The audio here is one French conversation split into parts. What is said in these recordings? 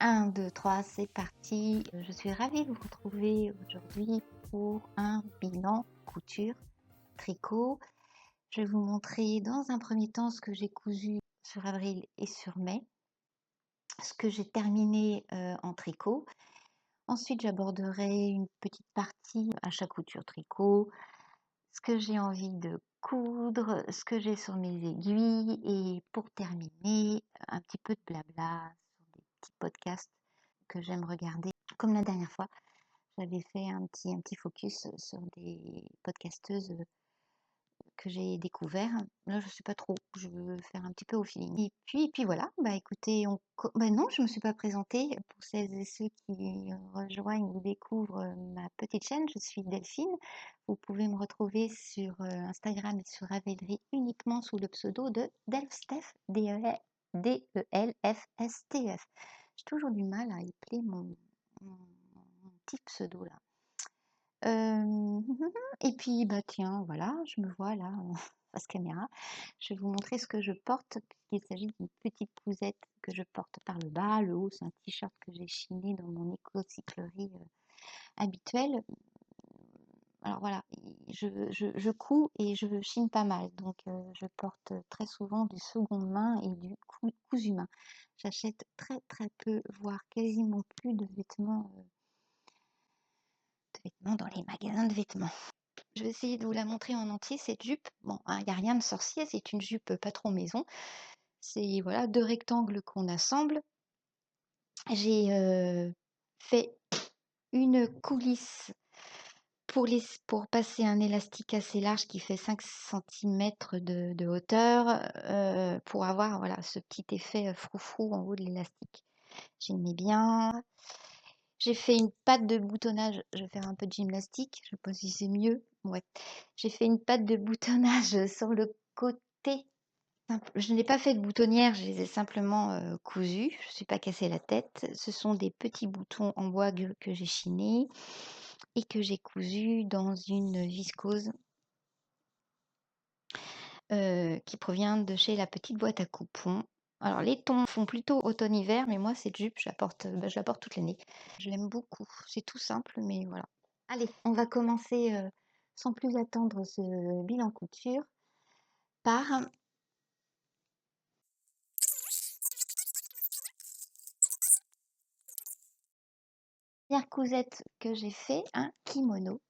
1, 2, 3, c'est parti. Je suis ravie de vous retrouver aujourd'hui pour un bilan couture tricot. Je vais vous montrer dans un premier temps ce que j'ai cousu sur avril et sur mai, ce que j'ai terminé en tricot. Ensuite, j'aborderai une petite partie achat couture tricot, ce que j'ai envie de coudre, ce que j'ai sur mes aiguilles et pour terminer, un petit peu de blabla sur des petits podcasts que j'aime regarder. Comme la dernière fois, j'avais fait un petit focus sur des podcasteuses que j'ai découvert. Là, je sais pas trop, je veux faire un petit peu au feeling. Et puis voilà, bah écoutez, non, je me suis pas présentée pour celles et ceux qui rejoignent ou découvrent ma petite chaîne. Je suis Delphine. Vous pouvez me retrouver sur Instagram et sur Ravelry uniquement sous le pseudo de Delfstef, Delfstef. J'ai toujours du mal à épeler mon petit pseudo là. Et puis, bah tiens, voilà, je me vois là face caméra. Je vais vous montrer ce que je porte, puisqu'il s'agit d'une petite cousette que je porte par le bas. Le haut, c'est un t-shirt que j'ai chiné dans mon éco-cyclerie habituelle. Alors voilà, je couds et je chine pas mal, donc je porte très souvent du seconde main et du cousu main. J'achète très très peu, voire quasiment plus de vêtements dans les magasins de vêtements. Je vais essayer de vous la montrer en entier, cette jupe. Bon, il n'y a rien de sorcier, c'est une jupe patron maison. C'est voilà, 2 rectangles qu'on assemble. J'ai fait une coulisse pour passer un élastique assez large qui fait 5 centimètres de hauteur, pour avoir voilà, ce petit effet froufrou en haut de l'élastique. J'aimais bien. J'ai fait une patte de boutonnage, je vais faire un peu de gymnastique, je sais pas si c'est mieux. Ouais. J'ai fait une patte de boutonnage sur le côté. Je n'ai pas fait de boutonnière, je les ai simplement cousus. Je ne suis pas cassé la tête. Ce sont des petits boutons en bois que j'ai chinés et que j'ai cousus dans une viscose qui provient de chez la petite boîte à coupons. Alors les tons font plutôt automne-hiver, mais moi cette jupe, je la porte toute l'année. Je l'aime beaucoup. C'est tout simple, mais voilà. Allez, on va commencer sans plus attendre ce bilan couture par la première cousette que j'ai fait, un kimono.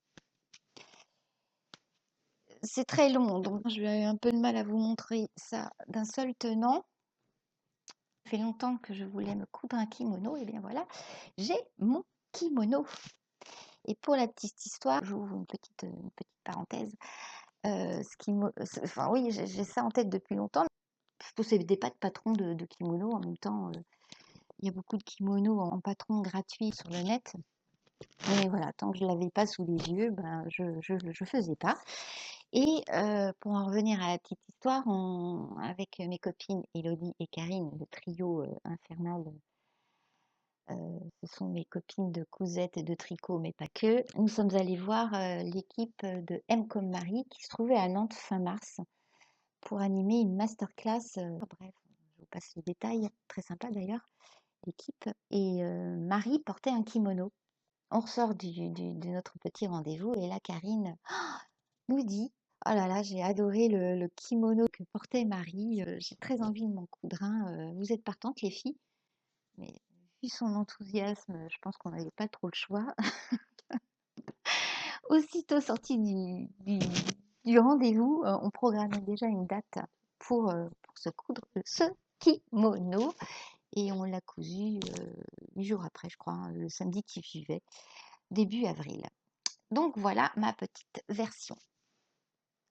C'est très long, donc je vais un peu de mal à vous montrer ça d'un seul tenant. Ça fait longtemps que je voulais me coudre un kimono, et bien voilà, j'ai mon kimono. Et pour la petite histoire, j'ouvre une petite parenthèse. Enfin oui, j'ai ça en tête depuis longtemps. Je possédais des pas de patron de kimono en même temps. Il y a beaucoup de kimonos en patron gratuit sur le net. Mais voilà, tant que je ne l'avais pas sous les yeux, ben, je ne faisais pas. Et pour en revenir à la petite histoire, avec mes copines Elodie et Karine, le trio infernal, ce sont mes copines de cousettes et de tricot, mais pas que, nous sommes allés voir l'équipe de M comme Marie qui se trouvait à Nantes fin mars pour animer une masterclass. Bref, je vous passe les détails, très sympa d'ailleurs, l'équipe. Et Marie portait un kimono. On ressort de notre petit rendez-vous et là, Karine nous dit: «Oh là là, j'ai adoré le kimono que portait Marie, j'ai très envie de m'en coudre un, vous êtes partantes les filles?» Mais vu son enthousiasme, je pense qu'on n'avait pas trop le choix. Aussitôt sorti du rendez-vous, on programmait déjà une date pour se coudre ce kimono et on l'a cousu 8 jours après, je crois, hein, le samedi qui suivait, début avril. Donc voilà ma petite version.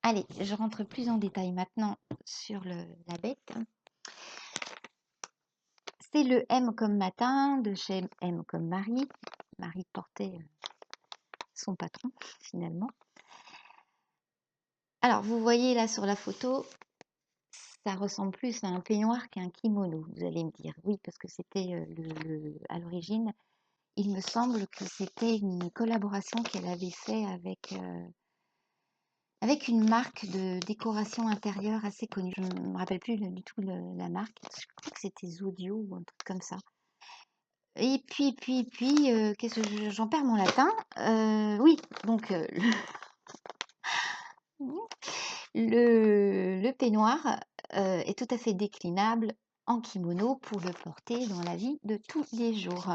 Allez, je rentre plus en détail maintenant sur la bête. C'est le M comme matin de chez M comme Marie. Marie portait son patron finalement. Alors vous voyez là sur la photo, ça ressemble plus à un peignoir qu'à un kimono, vous allez me dire. Oui, parce que c'était à l'origine, il me semble que c'était une collaboration qu'elle avait fait avec une marque de décoration intérieure assez connue. Je ne me rappelle plus du tout la marque. Je crois que c'était Zodio ou un truc comme ça. Et puis, qu'est-ce que j'en perds mon latin. Oui, donc le peignoir est tout à fait déclinable en kimono pour le porter dans la vie de tous les jours.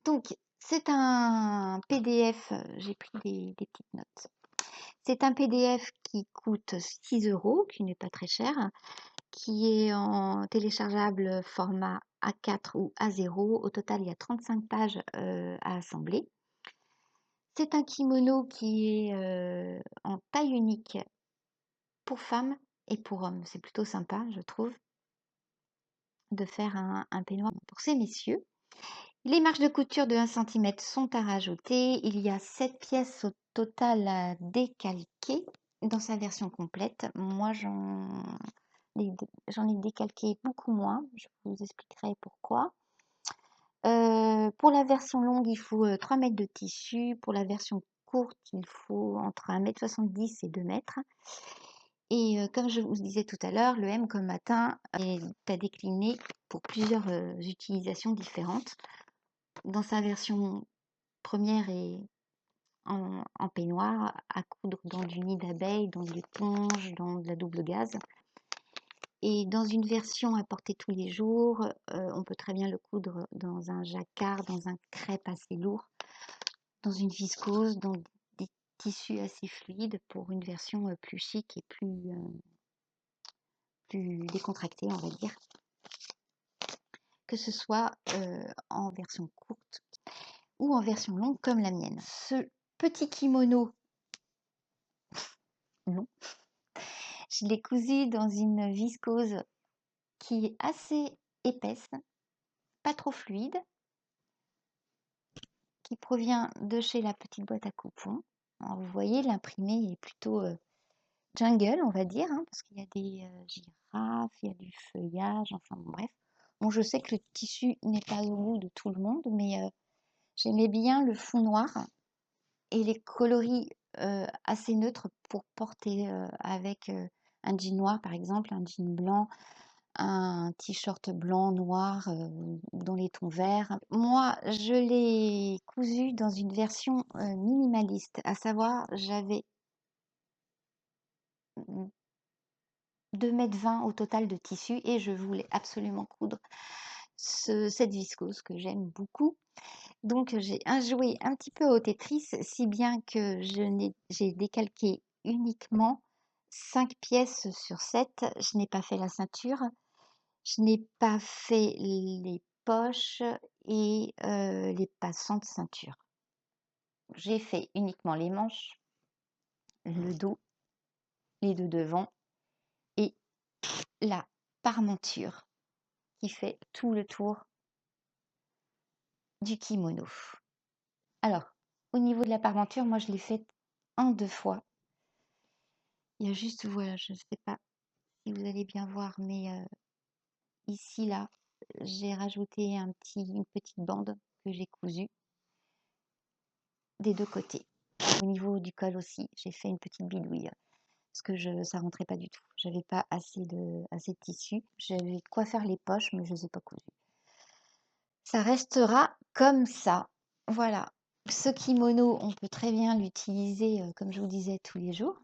Donc, c'est un PDF, j'ai pris des petites notes. C'est un PDF qui coûte 6 euros, qui n'est pas très cher, qui est en téléchargeable format A4 ou A0. Au total, il y a 35 pages à assembler. C'est un kimono qui est en taille unique pour femmes et pour hommes. C'est plutôt sympa, je trouve, de faire un peignoir pour ces messieurs. Les marges de couture de 1 cm sont à rajouter. Il y a 7 pièces au total à décalquer dans sa version complète. Moi, j'en ai décalqué beaucoup moins. Je vous expliquerai pourquoi. Pour la version longue, il faut 3 mètres de tissu. Pour la version courte, il faut entre 1,70 m et 2 mètres. Et comme je vous disais tout à l'heure, le M comme matin est à décliner pour plusieurs utilisations différentes. Dans sa version première et en peignoir, à coudre dans du nid d'abeille, dans de l'éponge, dans de la double gaze. Et dans une version à porter tous les jours, on peut très bien le coudre dans un jacquard, dans un crêpe assez lourd, dans une viscose, dans des tissus assez fluides pour une version plus chic et plus décontractée, on va dire. Que ce soit en version courte ou en version longue comme la mienne. Ce petit kimono, non, je l'ai cousu dans une viscose qui est assez épaisse, pas trop fluide, qui provient de chez la petite boîte à coupons. Alors, vous voyez, l'imprimé est plutôt jungle, on va dire, hein, parce qu'il y a des girafes, il y a du feuillage, enfin bon, bref. Bon, je sais que le tissu n'est pas au goût de tout le monde, mais j'aimais bien le fond noir et les coloris assez neutres pour porter avec un jean noir, par exemple, un jean blanc, un t-shirt blanc, noir, dans les tons verts. Moi, je l'ai cousu dans une version minimaliste, à savoir, j'avais 2,20 m au total de tissu et je voulais absolument coudre cette viscose que j'aime beaucoup. Donc, j'ai joué un petit peu au Tetris, si bien que j'ai décalqué uniquement 5 pièces sur 7. Je n'ai pas fait la ceinture, je n'ai pas fait les poches et les passants de ceinture. J'ai fait uniquement les manches, le dos, les deux devants et la parmenture qui fait tout le tour du kimono. Alors, au niveau de la parmenture, moi je l'ai faite en 2 fois. Il y a juste, voilà, je ne sais pas si vous allez bien voir, mais ici, là, j'ai rajouté une petite bande que j'ai cousue des deux côtés. Au niveau du col aussi, j'ai fait une petite bidouille parce que ça rentrait pas du tout. J'avais pas assez de tissu. J'avais de quoi faire les poches, mais je les ai pas cousues. Ça restera comme ça. Voilà. Ce kimono, on peut très bien l'utiliser, comme je vous disais, tous les jours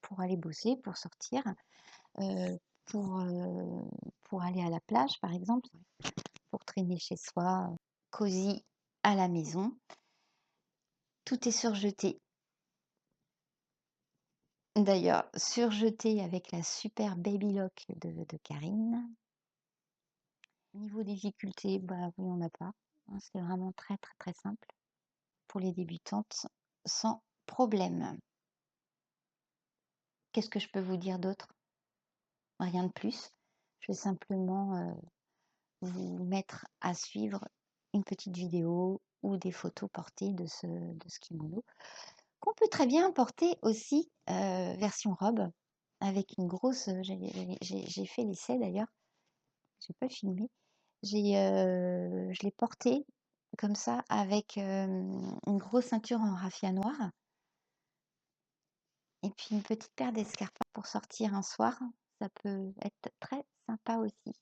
pour aller bosser, pour sortir, euh, pour, euh, pour aller à la plage, par exemple, pour traîner chez soi, cosy à la maison. Tout est surjeté. D'ailleurs, surjeté avec la super Baby Lock de Karine. Niveau difficulté, bah oui, on n'a pas. Hein, c'est vraiment très très très simple pour les débutantes, sans problème. Qu'est-ce que je peux vous dire d'autre? Rien de plus. Je vais simplement vous mettre à suivre une petite vidéo ou des photos portées de ce kimono, qu'on peut très bien porter aussi version robe, avec une grosse... J'ai fait l'essai d'ailleurs, je n'ai pas filmé. Je l'ai porté comme ça, avec une grosse ceinture en raffia noir, et puis une petite paire d'escarpins pour sortir un soir. Ça peut être très sympa aussi.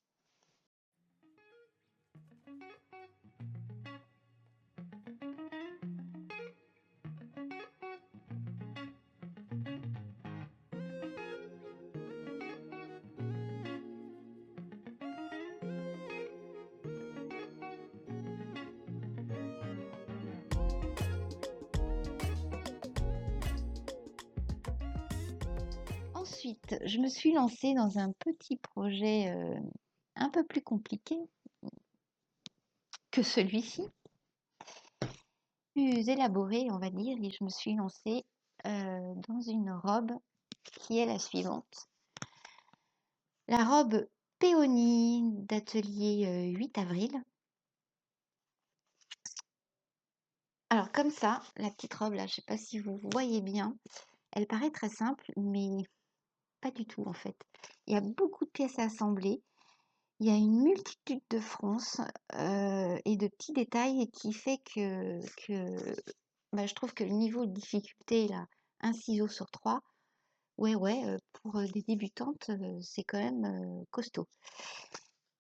Ensuite, je me suis lancée dans un petit projet un peu plus compliqué que celui-ci, plus élaboré, on va dire, et je me suis lancée dans une robe qui est la suivante. La robe Péonie d'atelier 8 avril. Alors comme ça, la petite robe là, je ne sais pas si vous voyez bien, elle paraît très simple, mais pas du tout en fait. Il y a beaucoup de pièces à assembler. Il y a une multitude de fronces et de petits détails qui fait que je trouve que le niveau de difficulté, là, un ciseau sur trois, ouais, pour des débutantes, c'est quand même costaud,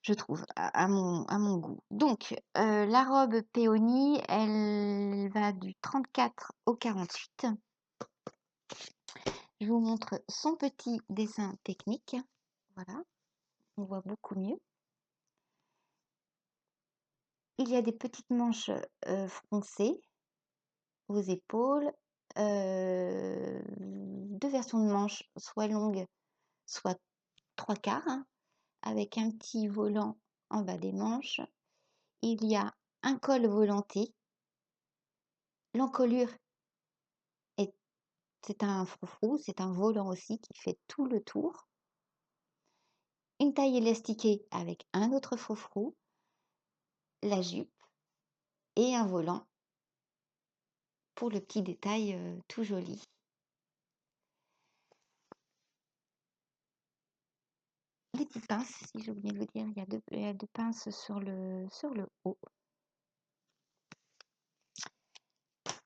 je trouve, à mon goût. Donc, la robe Péonie, elle va du 34 au 48. Je vous montre son petit dessin technique. Voilà, on voit beaucoup mieux. Il y a des petites manches froncées aux épaules, deux versions de manches, soit longues, soit 3/4, hein, avec un petit volant en bas des manches. Il y a un col volanté. L'encolure c'est un froufrou, c'est un volant aussi qui fait tout le tour. Une taille élastiquée avec un autre froufrou, la jupe et un volant pour le petit détail tout joli. Les petites pinces, si j'ai oublié de vous dire, il y a deux pinces sur le haut.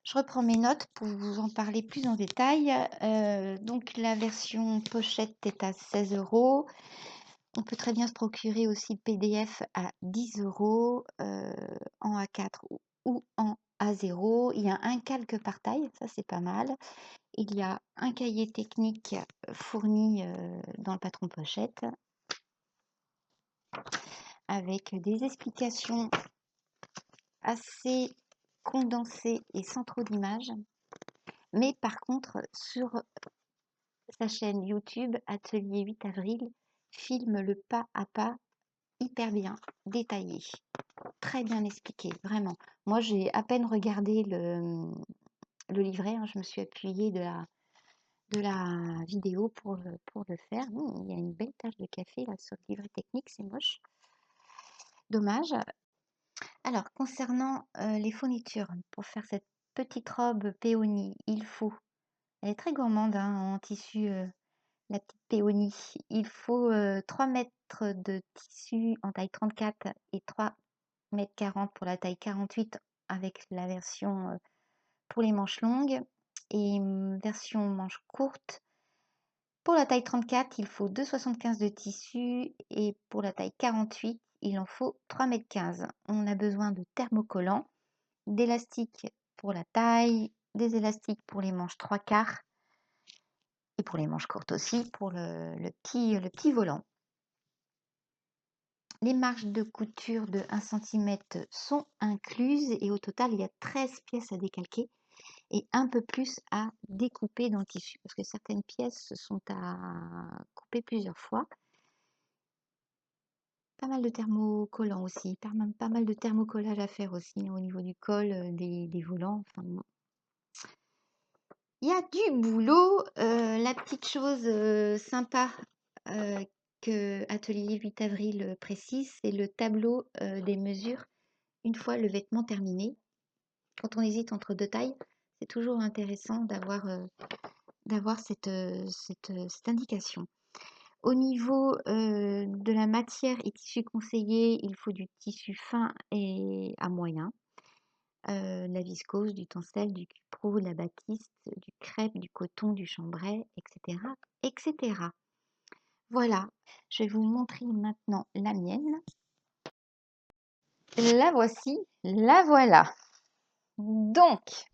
Je reprends mes notes pour vous en parler plus en détail. Donc la version pochette est à 16 €. On peut très bien se procurer aussi le PDF à 10 € en A4 ou en A0. Il y a un calque par taille, ça c'est pas mal. Il y a un cahier technique fourni dans le patron pochette avec des explications assez condensées et sans trop d'images. Mais par contre, sur sa chaîne YouTube, Atelier 8 avril, filme le pas à pas hyper bien, détaillé, très bien expliqué, vraiment. Moi, j'ai à peine regardé le livret, hein, je me suis appuyée de la vidéo pour le faire. Il y a une belle tache de café là sur le livret technique, c'est moche. Dommage. Alors, concernant les fournitures, pour faire cette petite robe péonie, elle est très gourmande hein, en tissu, la petite péonie. Il faut 3 mètres de tissu en taille 34 et 3,40 m pour la taille 48 avec la version pour les manches longues et version manches courtes. Pour la taille 34, il faut 2,75 m de tissu et pour la taille 48, il en faut 3,15 m. On a besoin de thermocollants, d'élastiques pour la taille, des élastiques pour les manches 3/4 et pour les manches courtes aussi pour le petit volant. Les marges de couture de 1 cm sont incluses et au total, il y a 13 pièces à décalquer et un peu plus à découper dans le tissu parce que certaines pièces sont à couper plusieurs fois. Pas mal de thermocollants aussi, pas mal de thermocollage à faire aussi au niveau du col, des volants. Enfin, il y a du boulot. La petite chose sympa que Atelier 8 avril précise, c'est le tableau des mesures une fois le vêtement terminé. Quand on hésite entre deux tailles, c'est toujours intéressant d'avoir cette indication. Au niveau de la matière et tissu conseillé, il faut du tissu fin et à moyen. La viscose, du tencel, du cupro, de la batiste, du crêpe, du coton, du chambray, etc., etc. Voilà, je vais vous montrer maintenant la mienne. La voici, la voilà. Donc,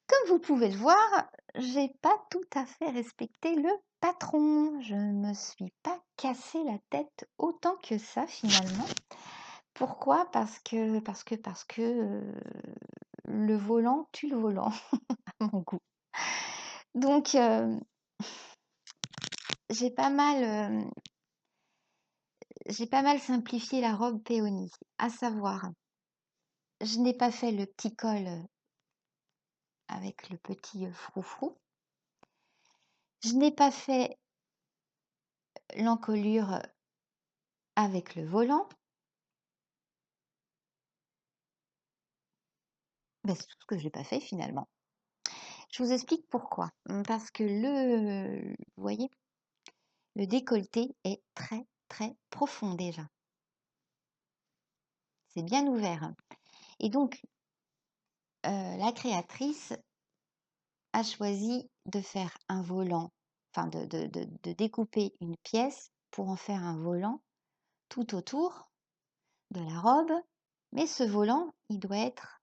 comme vous pouvez le voir, j'ai pas tout à fait respecté le patron. Je ne me suis pas cassé la tête autant que ça finalement. Pourquoi? Parce que le volant tue le volant, à mon goût. Donc, j'ai pas mal, simplifié la robe péonie. À savoir, je n'ai pas fait le petit col avec le petit froufrou. Je n'ai pas fait l'encolure avec le volant. Ben, c'est tout ce que je n'ai pas fait finalement. Je vous explique pourquoi. Parce que vous voyez, le décolleté est très très profond déjà. C'est bien ouvert. Et donc, la créatrice a choisi de faire un volant, enfin de découper une pièce pour en faire un volant tout autour de la robe. Mais ce volant, il doit être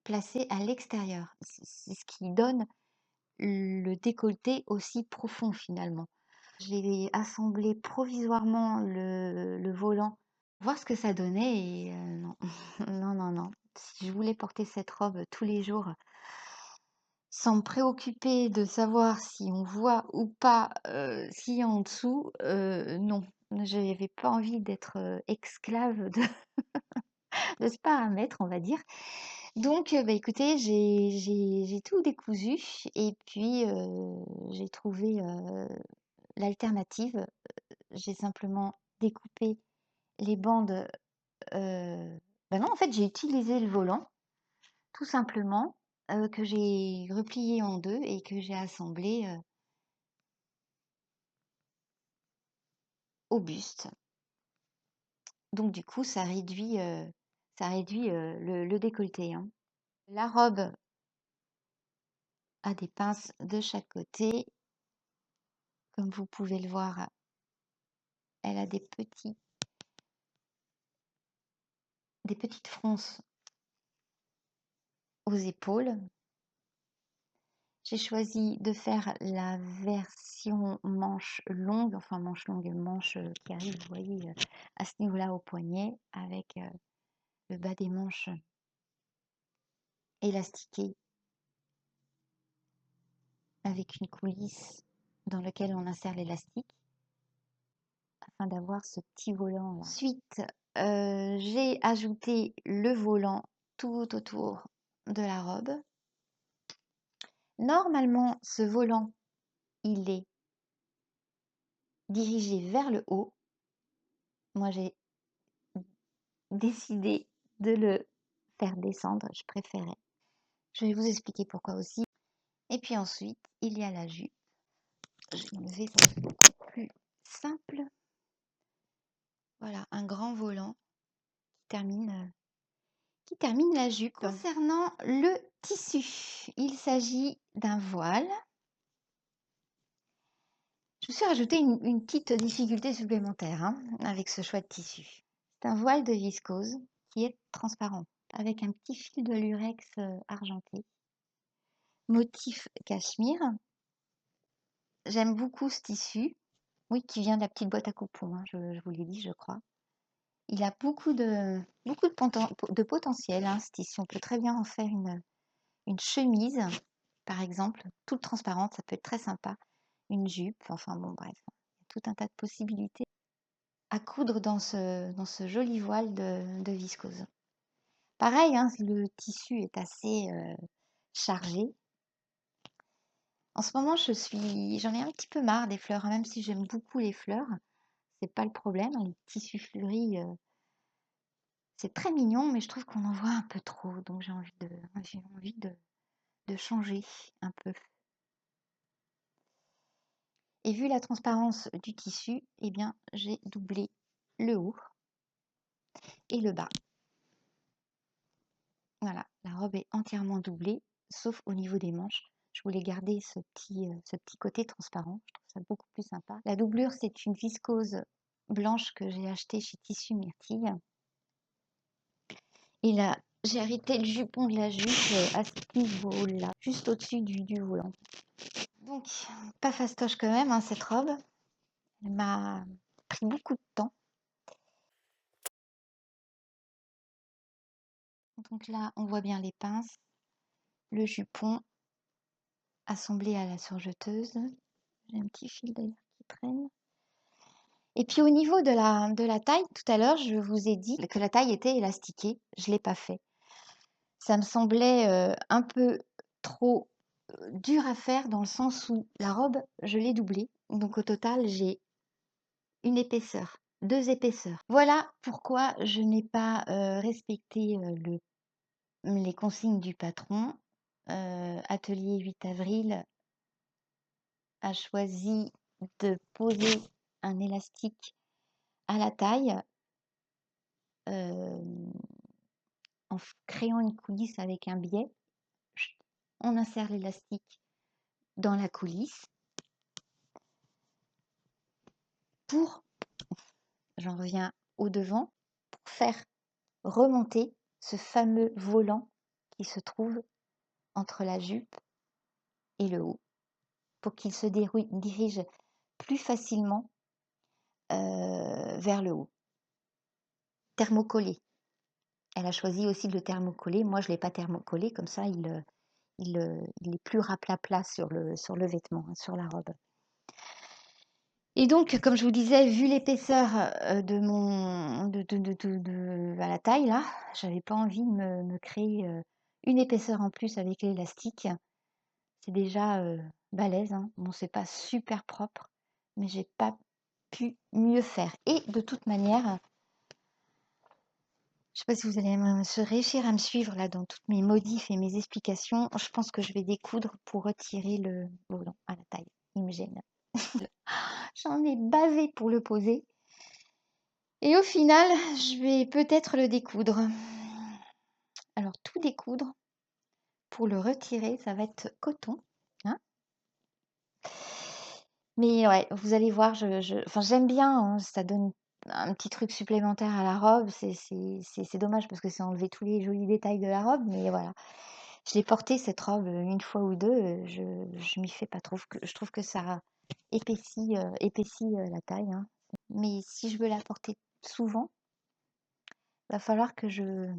placé à l'extérieur. C'est ce qui donne le décolleté aussi profond finalement. J'ai assemblé provisoirement le volant, voir ce que ça donnait et non, non, non, non. Si je voulais porter cette robe tous les jours sans me préoccuper de savoir si on voit ou pas s'il y a en dessous, non. Je n'avais pas envie d'être esclave de ce paramètre, on va dire. Donc, bah, écoutez, j'ai tout décousu et puis j'ai trouvé l'alternative. J'ai simplement découpé les bandes. Bah non, en fait, j'ai utilisé le volant, tout simplement, que j'ai replié en deux et que j'ai assemblé au buste. Donc, du coup, ça réduit le décolleté, hein. La robe a des pinces de chaque côté. Comme vous pouvez le voir, elle a des petites fronces aux épaules. J'ai choisi de faire la version manche longue, enfin manche longue, manche qui arrive, vous voyez, à ce niveau-là au poignet, avec le bas des manches élastiqué, avec une coulisse dans laquelle on insère l'élastique, afin d'avoir ce petit volant là. Ensuite, j'ai ajouté le volant tout autour de la robe. Normalement, ce volant, il est dirigé vers le haut. Moi, j'ai décidé de le faire descendre, je préférais. Je vais vous expliquer pourquoi aussi. Et puis ensuite, il y a la jupe. Je vais enlever, ça va être beaucoup plus simple. Voilà, un grand volant qui termine la jupe. Concernant le tissu, il s'agit d'un voile. Je me suis rajouté une petite difficulté supplémentaire avec ce choix de tissu. C'est un voile de viscose qui est transparent, avec un petit fil de lurex argenté, motif cachemire. J'aime beaucoup ce tissu, oui, qui vient de la petite boîte à coupons, je vous l'ai dit, je crois. Il a beaucoup de potentiel, ce tissu. On peut très bien en faire une chemise, par exemple, toute transparente, ça peut être très sympa. Une jupe, enfin bon, bref, tout un tas de possibilités à coudre dans ce joli voile de viscose. Pareil, le tissu est assez chargé. En ce moment, j'en ai un petit peu marre des fleurs, même si j'aime beaucoup les fleurs. C'est pas le problème, les tissus fleuris, c'est très mignon, mais je trouve qu'on en voit un peu trop, donc j'ai envie de changer un peu. Et vu la transparence du tissu, eh bien, j'ai doublé le haut et le bas. Voilà, la robe est entièrement doublée, sauf au niveau des manches. Je voulais garder ce petit côté transparent, je trouve ça beaucoup plus sympa. La doublure, c'est une viscose blanche que j'ai achetée chez Tissu Myrtille. Et là, j'ai arrêté le jupon de la jupe à ce niveau-là, juste au-dessus du volant. Donc, pas fastoche quand même, cette robe. Elle m'a pris beaucoup de temps. Donc là, on voit bien les pinces, le jupon assemblée à la surjeteuse. J'ai un petit fil d'ailleurs qui traîne. Et puis au niveau de la taille, tout à l'heure, je vous ai dit que la taille était élastiquée. Je ne l'ai pas fait. Ça me semblait un peu trop dur à faire dans le sens où la robe, je l'ai doublée. Donc au total, j'ai une épaisseur, 2 épaisseurs. Voilà pourquoi je n'ai pas respecté les consignes du patron. Atelier 8 avril a choisi de poser un élastique à la taille en créant une coulisse avec un biais. On insère l'élastique dans la coulisse pour, j'en reviens au devant, pour faire remonter ce fameux volant qui se trouve entre la jupe et le haut, pour qu'il se dirige plus facilement vers le haut. Thermocollé. Elle a choisi aussi de le thermocoller. Moi, je ne l'ai pas thermocollé, comme ça, il est plus raplapla sur le vêtement, hein, sur la robe. Et donc, comme je vous disais, vu l'épaisseur à la taille, là, j'avais pas envie de me créer une épaisseur en plus avec l'élastique. C'est déjà balèze, hein. Bon, c'est pas super propre, mais j'ai pas pu mieux faire. Et de toute manière, je sais pas si vous allez réussir à me suivre là dans toutes mes modifs et mes explications. Je pense que je vais découdre pour retirer le volant à la taille. Il me gêne. J'en ai bavé pour le poser. Et au final, je vais peut-être le découdre. Alors, tout découdre, pour le retirer, ça va être coton, hein. Mais ouais, vous allez voir, enfin, j'aime bien, hein, ça donne un petit truc supplémentaire à la robe. C'est dommage parce que c'est enlever tous les jolis détails de la robe, mais voilà. Je l'ai portée cette robe une fois ou deux, je m'y fais pas trop. Je trouve que ça épaissit, la taille, hein. Mais si je veux la porter souvent, va falloir que je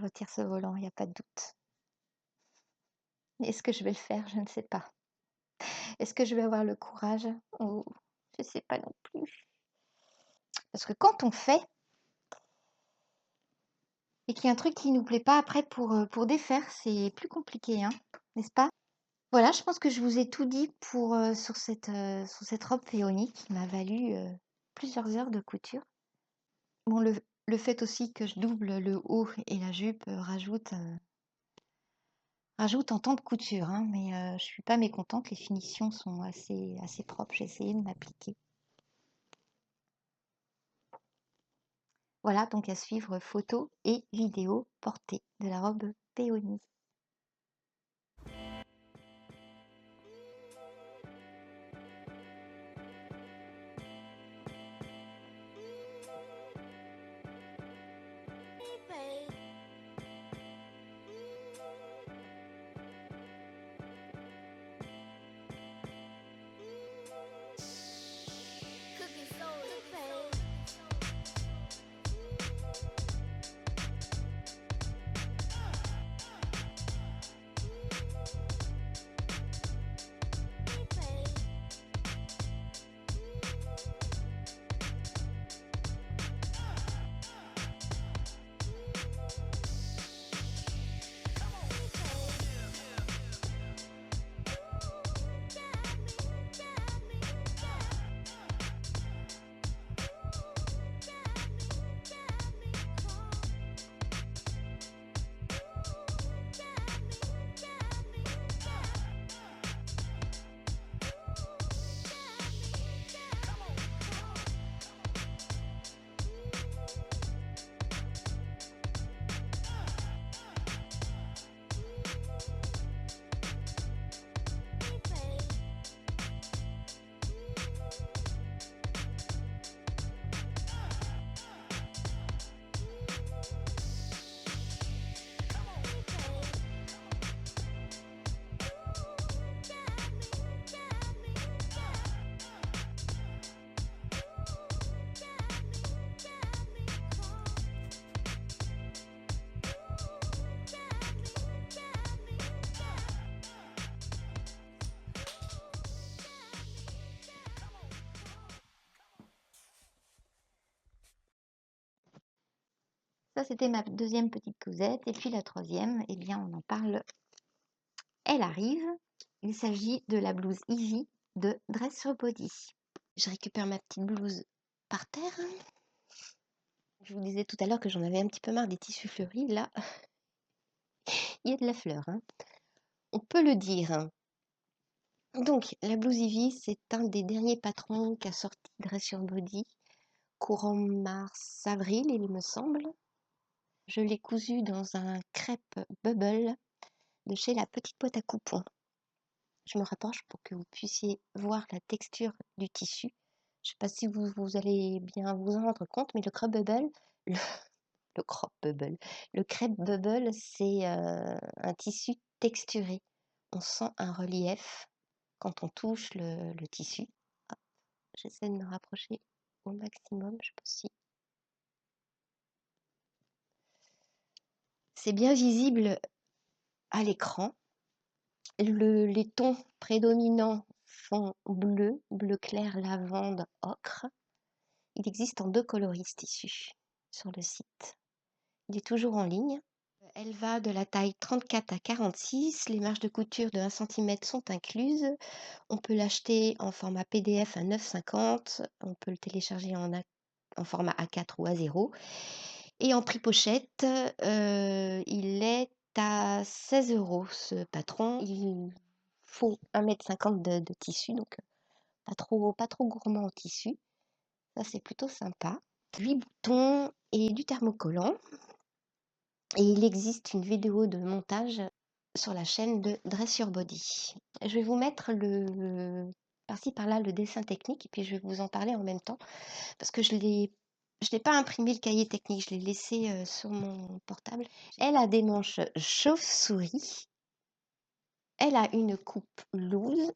retire ce volant, il n'y a pas de doute. Est-ce que je vais le faire? Je ne sais pas. Est-ce que je vais avoir le courage? Oh, je ne sais pas non plus. Parce que quand on fait, et qu'il y a un truc qui ne nous plaît pas après pour défaire, c'est plus compliqué, hein, n'est-ce pas? Voilà, je pense que je vous ai tout dit sur cette robe péonique qui m'a valu plusieurs heures de couture. Bon, le fait aussi que je double le haut et la jupe rajoute en temps de couture, hein, mais je suis pas mécontente, les finitions sont assez propres, j'ai essayé de m'appliquer. Voilà, donc à suivre photos et vidéos portées de la robe péonie. Ça, c'était ma deuxième petite cousette. Et puis la troisième, eh bien, on en parle. Elle arrive. Il s'agit de la blouse Ivy de Dress Sur Body. Je récupère ma petite blouse par terre. Je vous disais tout à l'heure que j'en avais un petit peu marre des tissus fleuris. Là, il y a de la fleur, hein. On peut le dire, hein. Donc, la blouse Ivy, c'est un des derniers patrons qu'a sorti Dress Sur Body, courant mars-avril, il me semble. Je l'ai cousu dans un crêpe bubble de chez la petite boîte à coupons. Je me rapproche pour que vous puissiez voir la texture du tissu. Je ne sais pas si vous allez bien vous en rendre compte, mais le crêpe bubble, le, le crêpe bubble, le crêpe bubble, c'est un tissu texturé. On sent un relief quand on touche le tissu. Hop, j'essaie de me rapprocher au maximum, je sais pas si. C'est bien visible à l'écran. Les tons prédominants sont bleu clair, lavande, ocre. Il existe en 2 coloris ce tissu sur le site. Il est toujours en ligne. Elle va de la taille 34 à 46. Les marges de couture de 1 cm sont incluses. On peut l'acheter en format PDF à 9,50 €. On peut le télécharger en format A4 ou A0. Et en prix pochette, il est à 16 € ce patron. Il faut 1,50 m de tissu, donc pas trop gourmand en tissu. Ça, c'est plutôt sympa. 8 boutons et du thermocollant. Et il existe une vidéo de montage sur la chaîne de Dress Your Body. Je vais vous mettre par-ci par-là le dessin technique et puis je vais vous en parler en même temps parce que je n'ai pas imprimé le cahier technique, je l'ai laissé sur mon portable. Elle a des manches chauve-souris. Elle a une coupe loose,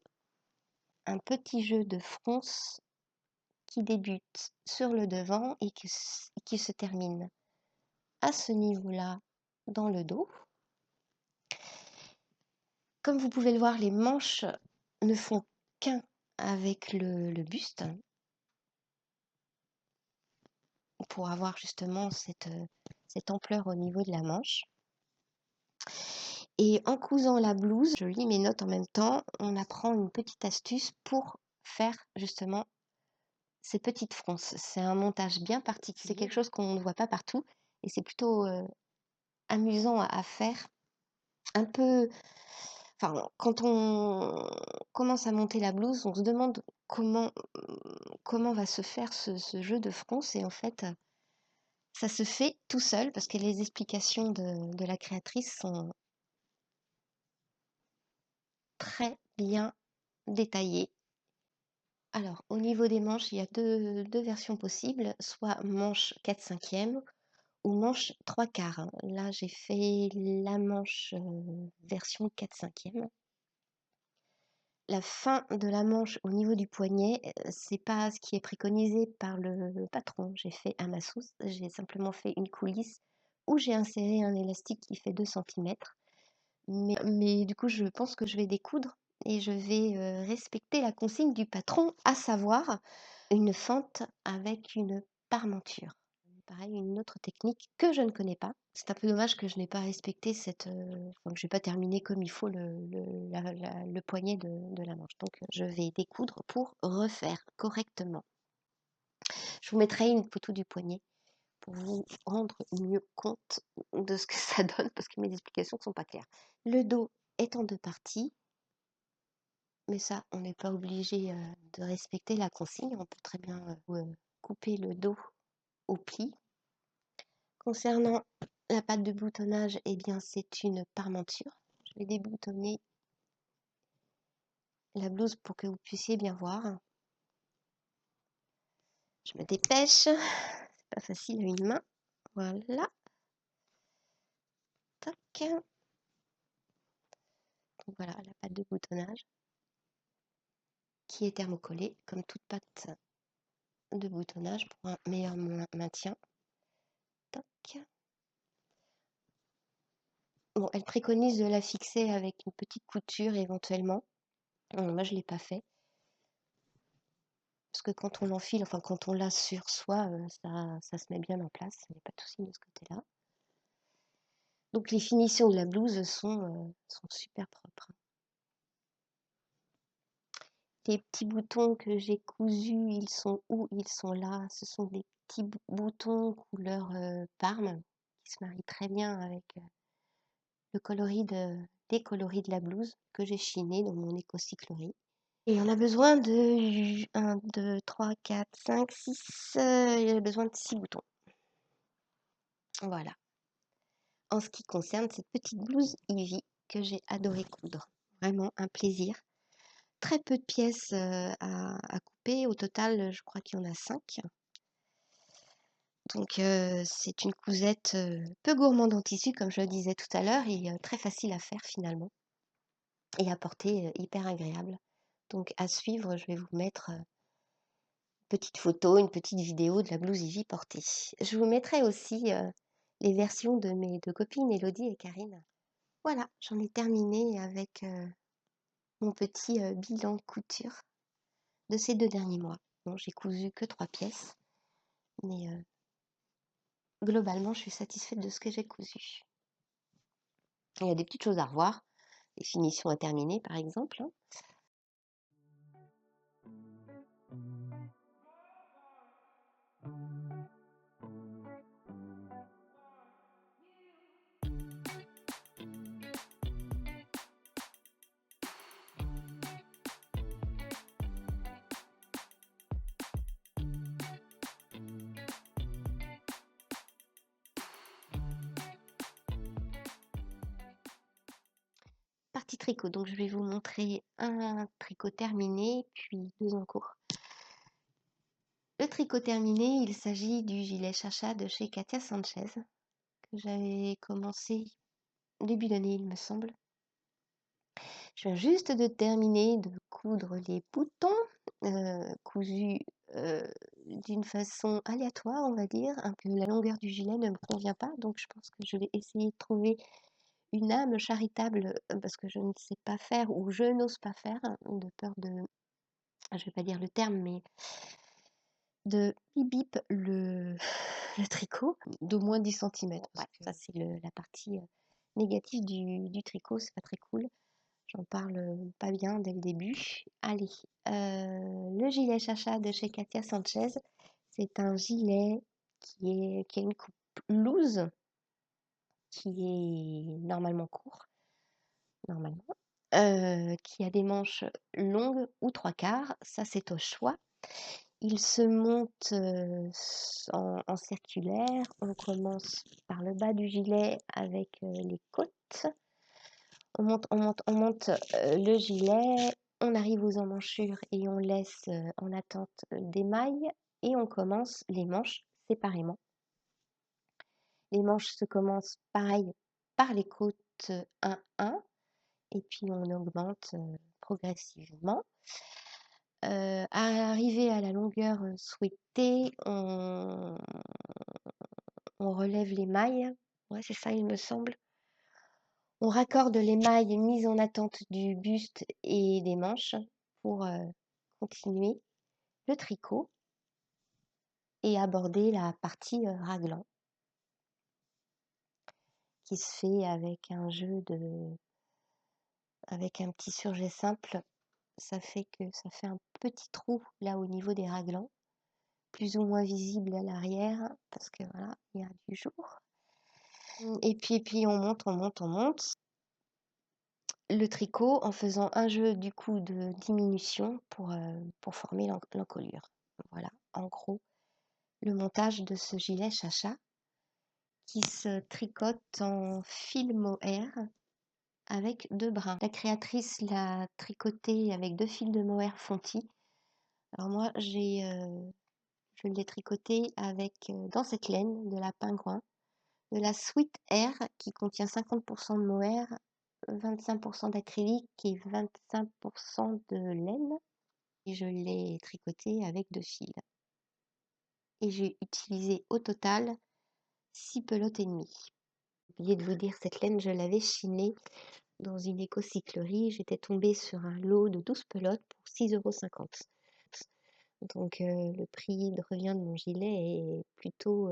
un petit jeu de fronce qui débute sur le devant et qui se termine à ce niveau-là dans le dos. Comme vous pouvez le voir, les manches ne font qu'un avec le buste pour avoir justement cette ampleur au niveau de la manche. Et en cousant la blouse, je lis mes notes en même temps, on apprend une petite astuce pour faire justement ces petites fronces. C'est un montage bien particulier, c'est quelque chose qu'on ne voit pas partout et c'est plutôt amusant à faire. Un peu, enfin, quand on commence à monter la blouse, on se demande comment va se faire ce jeu de fronce et en fait, ça se fait tout seul parce que les explications de la créatrice sont très bien détaillées. Alors, au niveau des manches, il y a deux versions possibles, soit manche 4/5 ou manche 3/4. Là, j'ai fait la manche version 4/5. La fin de la manche au niveau du poignet, c'est pas ce qui est préconisé par le patron. J'ai fait à ma sauce, j'ai simplement fait une coulisse où j'ai inséré un élastique qui fait 2 cm. Mais du coup, je pense que je vais découdre et je vais respecter la consigne du patron, à savoir une fente avec une parmenture. Pareil, une autre technique que je ne connais pas. C'est un peu dommage que je n'ai pas respecté enfin, que je n'ai pas terminé comme il faut le poignet de la manche. Donc, je vais découdre pour refaire correctement. Je vous mettrai une photo du poignet pour vous rendre mieux compte de ce que ça donne parce que mes explications ne sont pas claires. Le dos est en 2 parties, mais ça, on n'est pas obligé de respecter la consigne. On peut très bien couper le dos au pli. Concernant la patte de boutonnage, eh bien, c'est une parmenture. Je vais déboutonner la blouse pour que vous puissiez bien voir. Je me dépêche, c'est pas facile à une main. Voilà. Tac. Donc voilà la patte de boutonnage qui est thermocollée comme toute patte de boutonnage pour un meilleur maintien. Tac. Bon, elle préconise de la fixer avec une petite couture éventuellement. Moi, je ne l'ai pas fait. Parce que quand on l'enfile, enfin quand on l'a sur soi, ça se met bien en place. Il n'y a pas de souci de ce côté-là. Donc les finitions de la blouse sont super propres. Les petits boutons que j'ai cousus, ils sont où? Ils sont là. Ce sont des petits boutons couleur parme qui se marient très bien avec des coloris de la blouse que j'ai chiné dans mon éco-cyclerie. Et on a besoin de 1, 2, 3, 4, 5, 6. Il a besoin de 6 boutons. Voilà. En ce qui concerne cette petite blouse Ivy que j'ai adoré coudre. Vraiment un plaisir. Très peu de pièces à couper. Au total, je crois qu'il y en a 5. Donc c'est une cousette peu gourmande en tissu, comme je le disais tout à l'heure, et très facile à faire finalement. Et à porter hyper agréable. Donc à suivre, je vais vous mettre une petite photo, une petite vidéo de la blouse Ivy portée. Je vous mettrai aussi les versions de mes deux copines, Elodie et Karine. Voilà, j'en ai terminé avec mon petit bilan couture de ces 2 derniers mois. Bon, j'ai cousu que 3 pièces, mais globalement, je suis satisfaite de ce que j'ai cousu. Il y a des petites choses à revoir, les finitions à terminer par exemple, hein. Partie tricot, donc je vais vous montrer un tricot terminé, puis 2 en cours. Le tricot terminé, il s'agit du gilet Chacha de chez Katia Sanchez, que j'avais commencé début d'année, il me semble. Je viens juste de terminer de coudre les boutons, cousus d'une façon aléatoire, on va dire. La longueur du gilet ne me convient pas, donc je pense que je vais essayer de trouver une âme charitable, parce que je ne sais pas faire ou je n'ose pas faire, de peur de, je ne vais pas dire le terme, mais de bip le, le tricot d'au moins 10 cm. Ouais, ça c'est la partie négative du tricot, c'est pas très cool. J'en parle pas bien dès le début. Allez, le gilet Chacha de chez Katia Sanchez, c'est un gilet qui a une coupe loose, qui est normalement court, normalement, qui a des manches longues ou 3/4, ça c'est au choix. Il se monte en circulaire. On commence par le bas du gilet avec les côtes. On monte, on monte, on monte le gilet. On arrive aux emmanchures et on laisse en attente des mailles. Et on commence les manches séparément. Les manches se commencent pareil par les côtes 1-1. Et puis on augmente progressivement. Arrivé à la longueur souhaitée, on relève les mailles. Ouais, c'est ça, il me semble. On raccorde les mailles mises en attente du buste et des manches pour continuer le tricot et aborder la partie raglan qui se fait avec un jeu avec un petit surjet simple. Ça fait un petit trou là au niveau des raglans, plus ou moins visible à l'arrière parce que voilà, il y a du jour. Et puis on monte, on monte, on monte le tricot en faisant un jeu du coup de diminution pour former l'encolure. Voilà, en gros, le montage de ce gilet Chacha qui se tricote en fil mohair avec 2 brins. La créatrice l'a tricoté avec 2 fils de mohair fontis. Alors moi, je l'ai tricoté avec, dans cette laine, de la pingouin, de la Sweet Air qui contient 50% de mohair, 25% d'acrylique et 25% de laine. Et je l'ai tricoté avec 2 fils. Et j'ai utilisé au total 6 pelotes et demie. J'ai oublié de vous dire, cette laine, je l'avais chinée dans une éco-cyclerie. J'étais tombée sur un lot de 12 pelotes pour 6,50 €. Donc le prix de revient de mon gilet est plutôt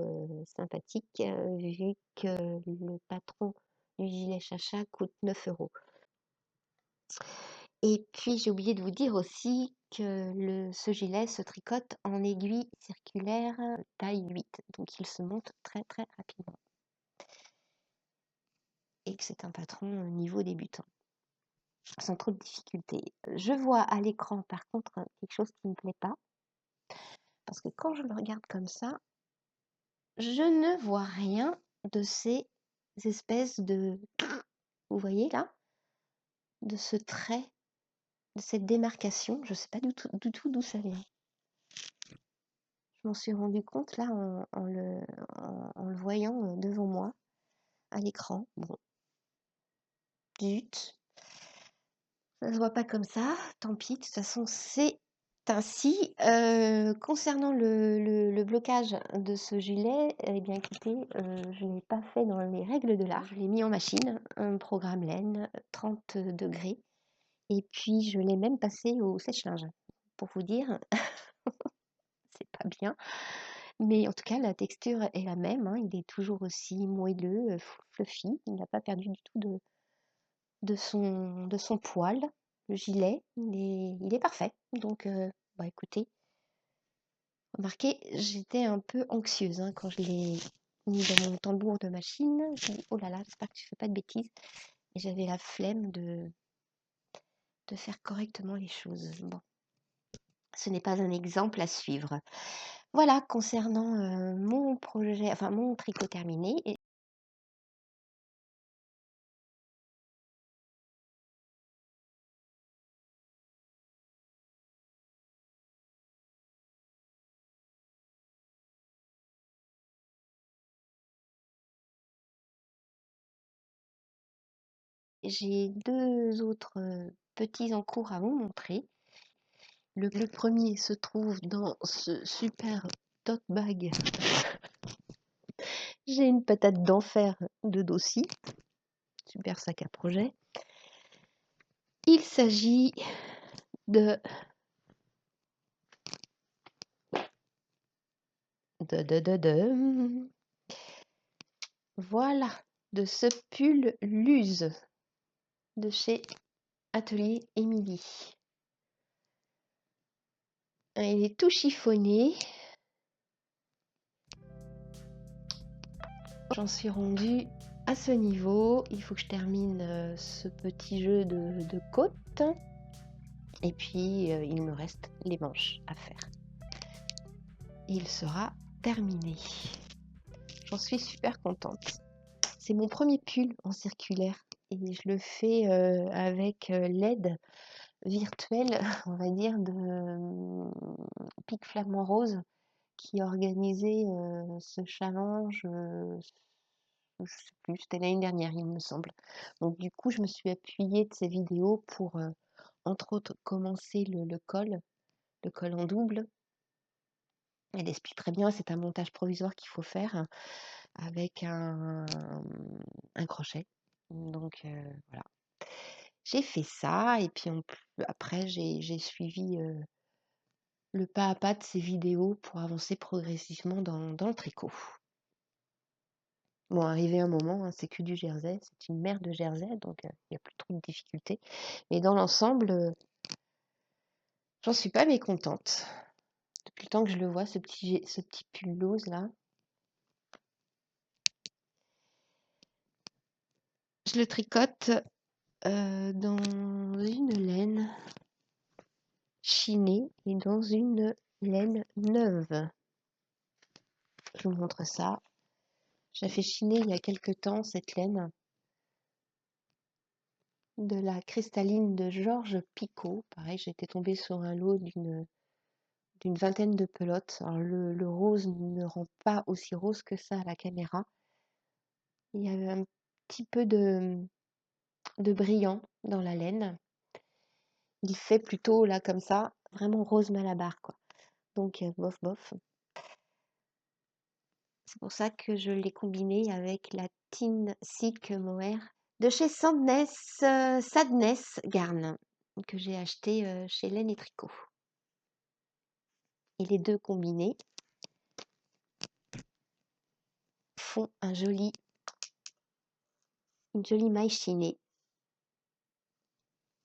sympathique, vu que le patron du gilet Chacha coûte 9 €. Et puis j'ai oublié de vous dire aussi que ce gilet se tricote en aiguille circulaire taille 8, donc il se monte très très rapidement. Et que c'est un patron niveau débutant, sans trop de difficultés. Je vois à l'écran par contre quelque chose qui ne me plaît pas, parce que quand je le regarde comme ça, je ne vois rien de ces espèces de... Vous voyez là? De ce trait, de cette démarcation, je ne sais pas du tout d'où ça vient. Je m'en suis rendu compte là en le voyant devant moi à l'écran. Bon, zut, ça se voit pas comme ça, tant pis, de toute façon c'est ainsi. Concernant le blocage de ce gilet, eh bien écoutez, je ne l'ai pas fait dans les règles de l'art. Je l'ai mis en machine, un programme laine, 30 degrés, et puis je l'ai même passé au sèche-linge. Pour vous dire, c'est pas bien. Mais en tout cas, la texture est la même, hein, il est toujours aussi moelleux, fluffy. Il n'a pas perdu du tout de son poil. Le gilet, il est parfait. Donc, bah écoutez, remarquez, j'étais un peu anxieuse hein, quand je l'ai mis dans mon tambour de machine. Je me dis, oh là là, j'espère que tu fais pas de bêtises. Et j'avais la flemme de faire correctement les choses. Bon, ce n'est pas un exemple à suivre. Voilà, concernant mon projet, enfin mon tricot terminé. J'ai 2 autres, petits en cours à vous montrer. Le premier se trouve dans ce super tote bag. J'ai une patate d'enfer de Dossi, super sac à projet. Il s'agit de voilà, de ce pull Luz de chez Atelier Émilie. Il est tout chiffonné. J'en suis rendue à ce niveau. Il faut que je termine ce petit jeu de côte. Et puis, il me reste les manches à faire. Il sera terminé. J'en suis super contente. C'est mon premier pull en circulaire. Et je le fais avec l'aide virtuelle, on va dire, de Pic Flamand Rose, qui a organisé ce challenge, je sais plus, c'était l'année dernière, il me semble. Donc du coup, je me suis appuyée de ces vidéos pour, entre autres, commencer le col en double. Elle explique très bien, c'est un montage provisoire qu'il faut faire avec un crochet. Donc voilà. J'ai fait ça et puis après j'ai suivi le pas à pas de ces vidéos pour avancer progressivement dans le tricot. Bon, arrivé un moment, hein, c'est que du jersey, c'est une mère de jersey, donc il n'y a plus trop de difficultés. Mais dans l'ensemble, j'en suis pas mécontente. Depuis le temps que je le vois, ce petit pull rose là. Je le tricote dans une laine chinée et dans une laine neuve. Je vous montre ça. J'ai fait chiner il y a quelque temps cette laine de la cristalline de Georges Picot. Pareil, j'étais tombée sur un lot d'une vingtaine de pelotes. Alors le rose ne rend pas aussi rose que ça à la caméra. Il y avait un petit peu de brillant dans la laine. Il fait plutôt là comme ça, vraiment rose malabar quoi. Donc bof bof. C'est pour ça que je l'ai combiné avec la Tin Silk Mohair de chez Sadness Garn que j'ai acheté chez Laine et Tricot. Et les deux combinés font un joli une jolie maille chinée.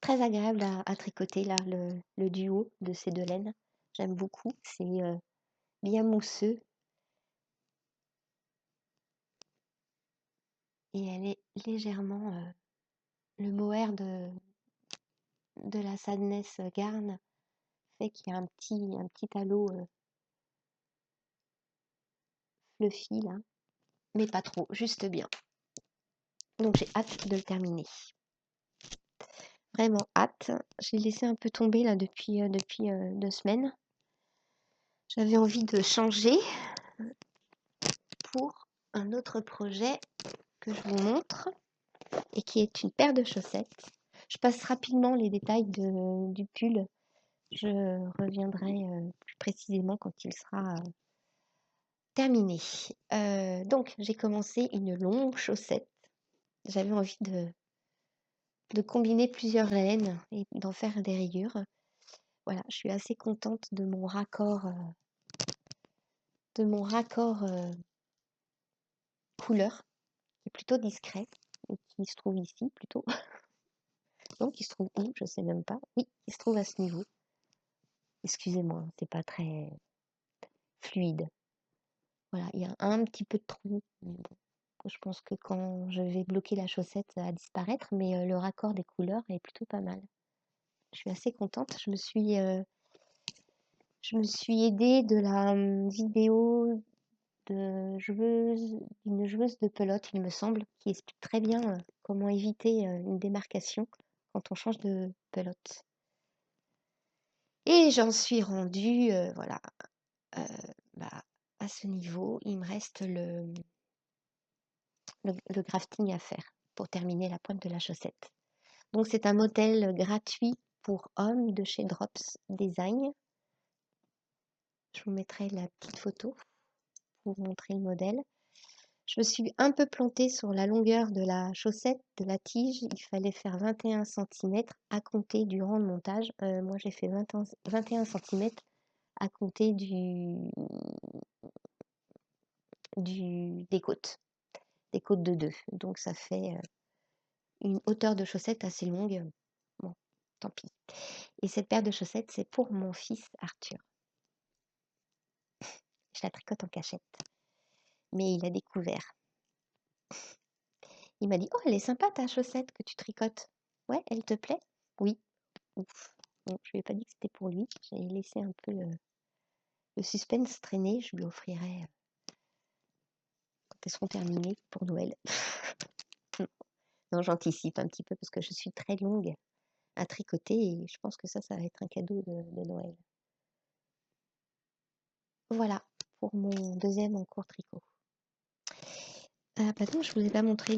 Très agréable à tricoter là, le duo de ces deux laines. J'aime beaucoup, c'est bien mousseux et elle est légèrement le mohair de la Sadness Garn fait qu'il y a un petit halo fluffy là, mais pas trop, juste bien. Donc j'ai hâte de le terminer. Vraiment hâte. J'ai laissé un peu tomber là depuis 2 semaines. J'avais envie de changer pour un autre projet que je vous montre et qui est une paire de chaussettes. Je passe rapidement les détails du pull. Je reviendrai plus précisément quand il sera terminé. Donc j'ai commencé une longue chaussette. J'avais envie de combiner plusieurs laines et d'en faire des rayures. Voilà, je suis assez contente de mon raccord couleur, qui est plutôt discret, et qui se trouve ici plutôt. Non, qui se trouve où? Je sais même pas. Oui, il se trouve à ce niveau. Excusez-moi, c'est pas très fluide. Voilà, il y a un petit peu de trou. Je pense que quand je vais bloquer la chaussette, ça va disparaître, mais le raccord des couleurs est plutôt pas mal. Je suis assez contente. Je me suis aidée de la vidéo d'une joueuse de pelote, il me semble, qui explique très bien comment éviter une démarcation quand on change de pelote. Et j'en suis rendue, voilà, euh, bah, à ce niveau. Il me reste le grafting à faire pour terminer la pointe de la chaussette. Donc c'est un modèle gratuit pour hommes de chez Drops Design. Je vous mettrai la petite photo pour vous montrer le modèle. Je me suis un peu plantée sur la longueur de la chaussette, de la tige. Il fallait faire 21 cm à compter du rang de montage. Moi, j'ai fait 21 cm à compter des côtes de 2. Donc, ça fait une hauteur de chaussette assez longue. Bon, tant pis. Et cette paire de chaussettes, c'est pour mon fils Arthur. Je la tricote en cachette. Mais il a découvert. Il m'a dit: «Oh, elle est sympa ta chaussette que tu tricotes. Ouais, elle te plaît?» «Oui». Ouf. Bon, je lui ai pas dit que c'était pour lui. J'ai laissé un peu le suspense traîner. Je lui offrirai quand elles seront terminées pour Noël. Non, j'anticipe un petit peu parce que je suis très longue à tricoter et je pense que ça va être un cadeau de Noël. Voilà pour mon deuxième en cours tricot. Bah non, je vous ai pas montré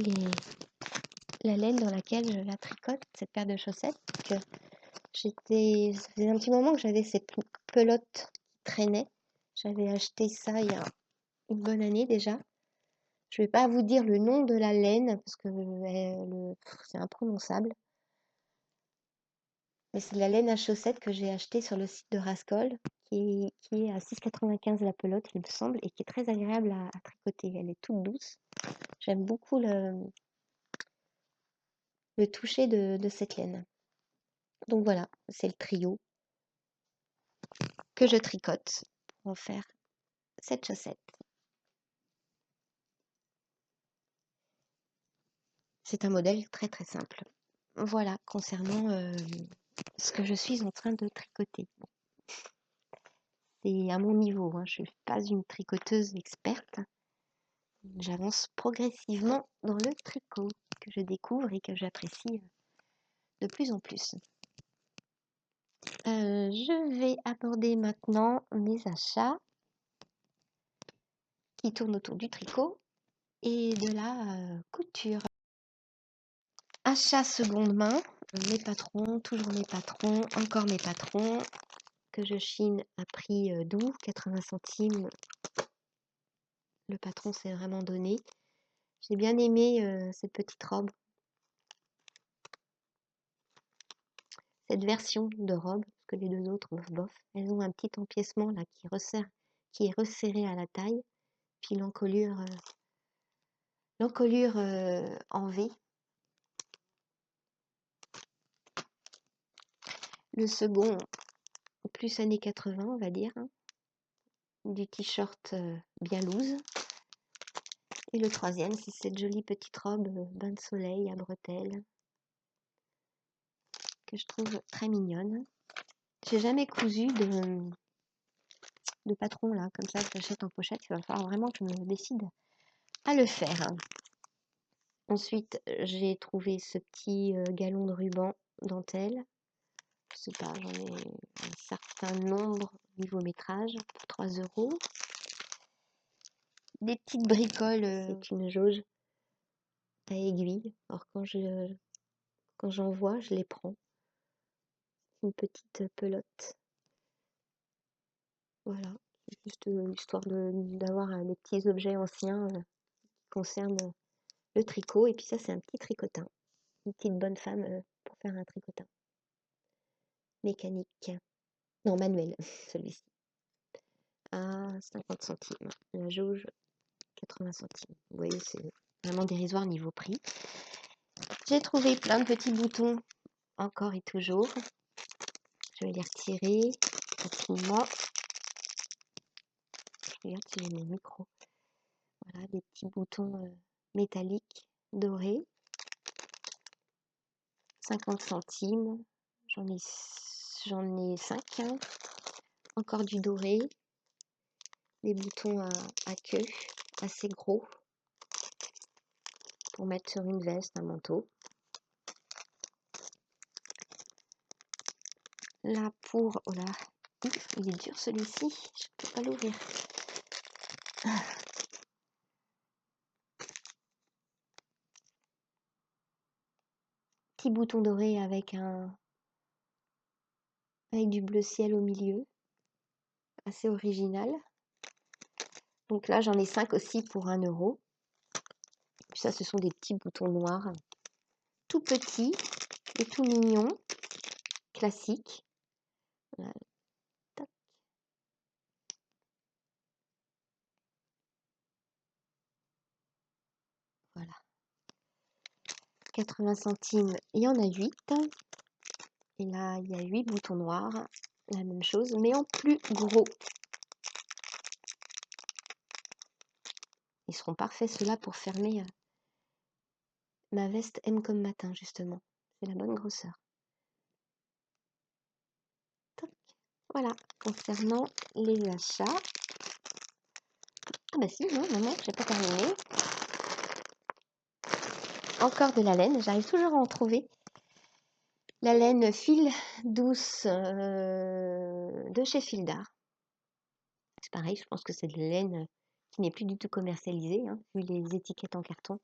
la laine dans laquelle je la tricote, cette paire de chaussettes. Ça faisait un petit moment que j'avais cette pelote qui traînait. J'avais acheté ça il y a une bonne année déjà. Je vais pas vous dire le nom de la laine parce que c'est imprononçable. Mais c'est de la laine à chaussettes que j'ai achetée sur le site de Rascol, qui est à 6,95 la pelote, il me semble, et qui est très agréable à tricoter. Elle est toute douce. J'aime beaucoup le toucher de cette laine. Donc voilà, c'est le trio que je tricote pour en faire cette chaussette. C'est un modèle très très simple. Voilà, concernant ce que je suis en train de tricoter. Bon, c'est à mon niveau, hein, je ne suis pas une tricoteuse experte. J'avance progressivement dans le tricot que je découvre et que j'apprécie de plus en plus. Je vais aborder maintenant mes achats qui tournent autour du tricot et de la couture. Achat seconde main, mes patrons, toujours mes patrons, encore mes patrons, que je chine à prix doux, 80 centimes. Le patron s'est vraiment donné. J'ai bien aimé cette petite robe. Cette version de robe, parce que les deux autres, bof. Elles ont un petit empiècement là qui est resserré à la taille. Puis l'encolure en V. Le second, plus années 80, on va dire, hein, du t-shirt bien loose. Et le troisième, c'est cette jolie petite robe bain de soleil à bretelles que je trouve très mignonne. J'ai jamais cousu de patron là, comme ça que j'achète en pochette. Il va falloir vraiment que je me décide à le faire. Ensuite, j'ai trouvé ce petit galon de ruban dentelle. Je sais pas, j'en ai un certain nombre niveau métrage pour 3 €. Des petites bricoles, c'est une jauge à aiguille. Alors quand j'en vois, je les prends. Une petite pelote. Voilà, juste histoire d'avoir des petits objets anciens qui concernent le tricot. Et puis ça, c'est un petit tricotin. Une petite bonne femme pour faire un tricotin. Mécanique. Non, manuel, celui-ci. À 50 centimes. La jauge, 80 centimes. Vous voyez, c'est vraiment dérisoire niveau prix. J'ai trouvé plein de petits boutons, encore et toujours. Je vais les retirer rapidement. Je regarde si j'ai mon micro. Voilà, des petits boutons métalliques dorés. 50 centimes. J'en ai 5. Encore du doré. Des boutons à queue assez gros pour mettre sur une veste, un manteau. Là pour... Oh là, il est dur celui-ci, je ne peux pas l'ouvrir. Petit bouton doré avec du bleu ciel au milieu. Assez original. Donc là, j'en ai 5 aussi pour 1 €. Puis ça, ce sont des petits boutons noirs. Tout petits et tout mignons. Classiques. Voilà. Tac. Voilà. 80 centimes, il y en a 8. Et là, il y a 8 boutons noirs. La même chose, mais en plus gros. Ils seront parfaits, ceux-là, pour fermer ma veste M comme matin, justement. C'est la bonne grosseur. Tac. Voilà, concernant les achats. Ah bah si, non, maman, j'ai pas terminé. Encore de la laine, j'arrive toujours à en trouver. La laine fil douce de chez Fildar. C'est pareil, je pense que c'est de la laine qui n'est plus du tout commercialisée, hein, vu les étiquettes en carton.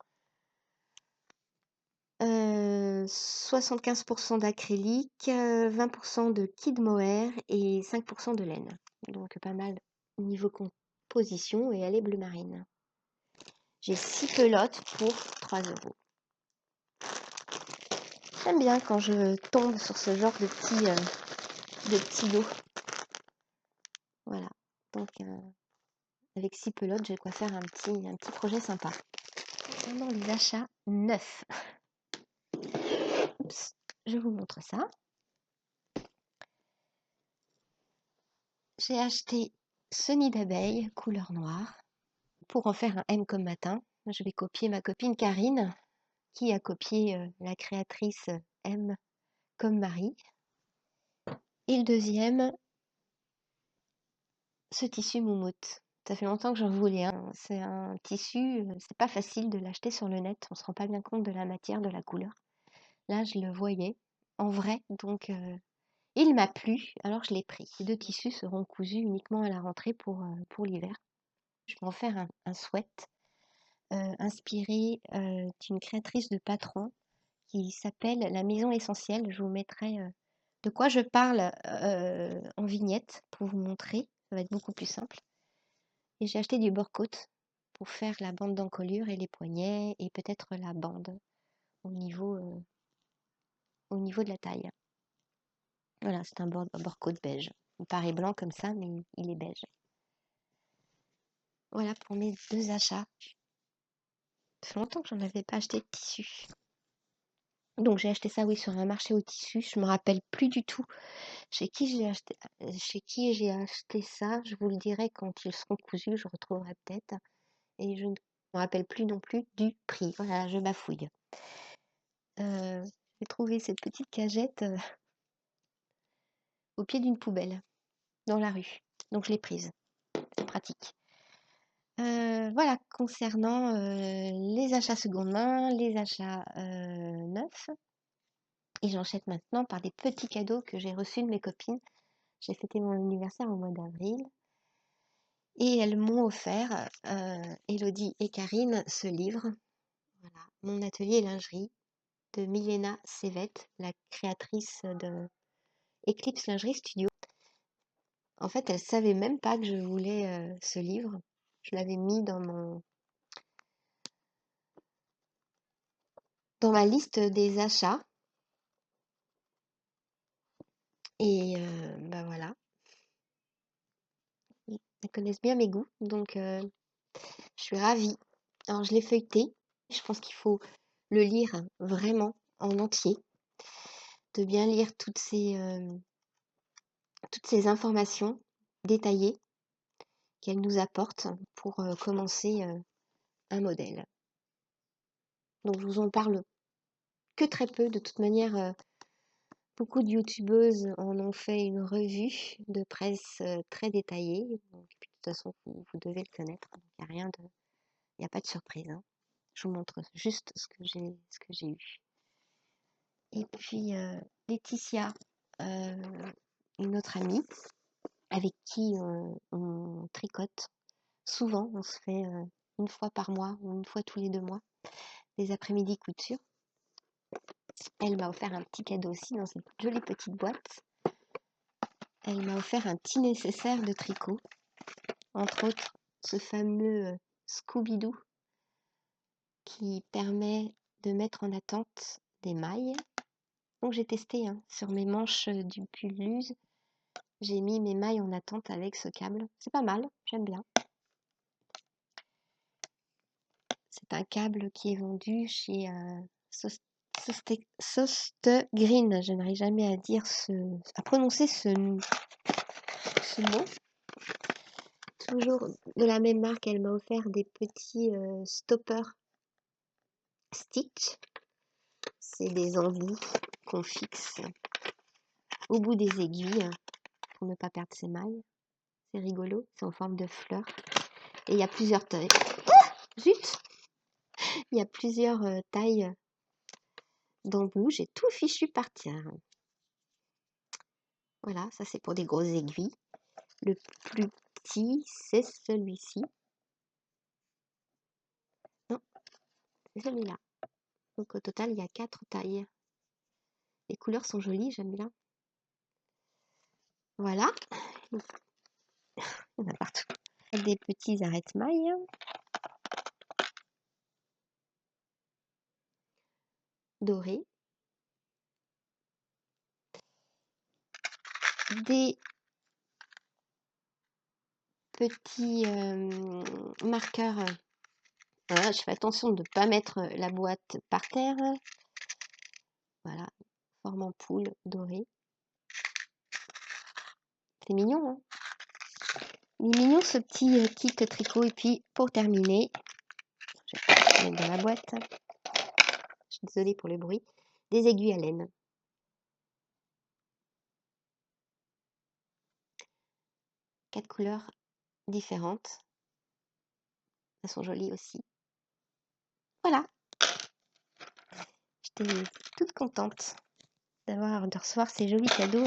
75% d'acrylique, 20% de kid mohair et 5% de laine. Donc pas mal au niveau composition et elle est bleu marine. J'ai 6 pelotes pour 3 €. J'aime bien quand je tombe sur ce genre de petits lots. Voilà. Donc avec 6 pelotes, j'ai quoi faire un petit projet sympa. Pendant les achats neufs. Oups, je vous montre ça. J'ai acheté ce nid d'abeille couleur noire pour en faire un M comme matin. Je vais copier ma copine Karine qui a copié la créatrice M comme Marie. Et le deuxième, ce tissu moumoute. Ça fait longtemps que j'en voulais un. C'est un tissu, c'est pas facile de l'acheter sur le net. On se rend pas bien compte de la matière, de la couleur. Là, je le voyais en vrai, donc il m'a plu, alors je l'ai pris. Les 2 tissus seront cousus uniquement à la rentrée pour l'hiver. Je vais en faire un sweat inspiré d'une créatrice de patron qui s'appelle La Maison Essentielle. Je vous mettrai de quoi je parle en vignette pour vous montrer. Ça va être beaucoup plus simple. Et j'ai acheté du bord-côte pour faire la bande d'encolure et les poignets et peut-être la bande au niveau de la taille. Voilà, c'est un bord-côte beige. Il paraît blanc comme ça, mais il est beige. Voilà pour mes 2 achats. Ça fait longtemps que j'en avais pas acheté de tissu. Donc j'ai acheté ça, oui, sur un marché au tissu. Je me rappelle plus du tout chez qui j'ai acheté ça. Je vous le dirai quand ils seront cousus, je retrouverai peut-être. Et je ne me rappelle plus non plus du prix. Voilà, je bafouille. J'ai trouvé cette petite cagette au pied d'une poubelle dans la rue. Donc je l'ai prise. C'est pratique. Voilà, concernant les achats seconde main, les achats neufs. Et j'enchaîne maintenant par des petits cadeaux que j'ai reçus de mes copines. J'ai fêté mon anniversaire au mois d'avril et elles m'ont offert, Élodie et Karine, ce livre, voilà, Mon atelier lingerie de Milena Sevet, la créatrice de Eclipse Lingerie Studio. En fait, elle savait même pas que je voulais ce livre. Je l'avais mis dans ma liste des achats et bah voilà, elles connaissent bien mes goûts, donc je suis ravie. Alors je l'ai feuilleté, je pense qu'il faut le lire vraiment en entier, de bien lire toutes ces informations détaillées qu'elle nous apporte pour commencer un modèle. Donc je vous en parle que très peu, de toute manière, beaucoup de youtubeuses en ont fait une revue de presse très détaillée. Donc, et puis, de toute façon, vous devez le connaître, donc il n'y a pas de surprise, hein. Je vous montre juste ce que j'ai eu. Et puis Laetitia, une autre amie, avec qui on tricote souvent. On se fait une fois par mois ou une fois tous les 2 mois des après-midi couture. Elle m'a offert un petit cadeau aussi dans cette jolie petite boîte. Elle m'a offert un petit nécessaire de tricot, entre autres ce fameux Scooby-Doo qui permet de mettre en attente des mailles. Donc j'ai testé sur mes manches du pull Luz. J'ai mis mes mailles en attente avec ce câble. C'est pas mal, j'aime bien. C'est un câble qui est vendu chez Sostgreen. Je n'arrive jamais à prononcer ce mot. Toujours de la même marque, elle m'a offert des petits stoppers Stitch. C'est des embouts qu'on fixe au bout des aiguilles pour ne pas perdre ses mailles. C'est rigolo, c'est en forme de fleur. Et il y a plusieurs tailles. Zut! Il y a plusieurs tailles d'embouts. J'ai tout fichu par terre. Voilà, ça c'est pour des grosses aiguilles. Le plus petit, c'est celui-ci. Non, c'est celui-là. Donc au total, il y a 4 tailles. Les couleurs sont jolies, j'aime bien. Voilà, il y en a partout. Des petits arrête-mailles. Dorés. Des petits marqueurs. Voilà, je fais attention de ne pas mettre la boîte par terre. Voilà, forme en poule dorée. C'est mignon, hein? Il est mignon ce petit kit tricot. Et puis pour terminer, je vais mettre dans la boîte. Je suis désolée pour le bruit. Des aiguilles à laine. 4 couleurs différentes. Elles sont jolies aussi. Voilà, j'étais toute contente de recevoir ces jolis cadeaux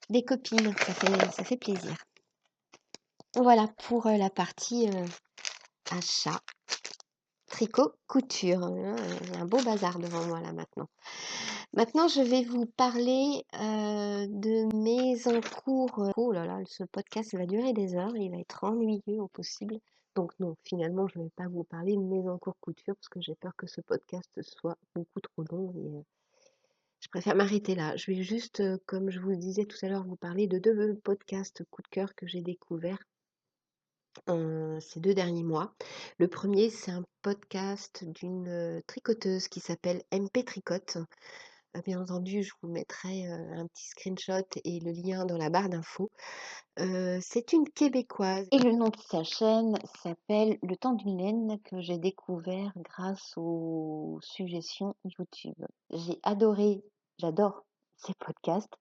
des copines. Ça fait plaisir. Voilà pour la partie achat, tricot, couture. J'ai un beau bazar devant moi là maintenant. Maintenant, je vais vous parler de mes encours. Oh là là, ce podcast va durer des heures, il va être ennuyeux au possible. Donc non, finalement, je ne vais pas vous parler de mes encours couture parce que j'ai peur que ce podcast soit beaucoup trop long et je préfère m'arrêter là. Je vais juste, comme je vous le disais tout à l'heure, vous parler de 2 podcasts coup de cœur que j'ai découverts ces 2 derniers mois. Le premier, c'est un podcast d'une, tricoteuse qui s'appelle MP Tricote. Bien entendu, je vous mettrai, un petit screenshot et le lien dans la barre d'infos. C'est une québécoise. Et le nom de sa chaîne s'appelle Le temps d'une laine, que j'ai découvert grâce aux suggestions YouTube. J'adore ses podcasts,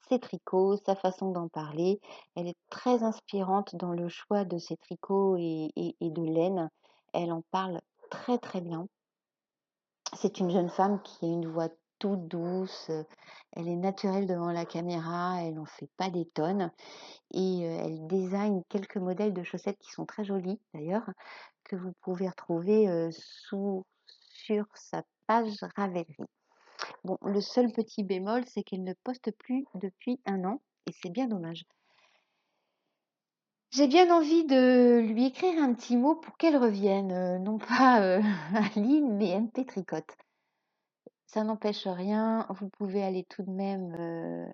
ses tricots, sa façon d'en parler. Elle est très inspirante dans le choix de ses tricots et de laine. Elle en parle très très bien. C'est une jeune femme qui a une voix toute douce, elle est naturelle devant la caméra, elle n'en fait pas des tonnes et elle design quelques modèles de chaussettes qui sont très jolis d'ailleurs, que vous pouvez retrouver, sur sa page Ravelry. Bon, le seul petit bémol, c'est qu'elle ne poste plus depuis 1 an et c'est bien dommage. J'ai bien envie de lui écrire un petit mot pour qu'elle revienne, non pas, Aline, mais MP Tricotte. Ça n'empêche rien, vous pouvez aller tout de même,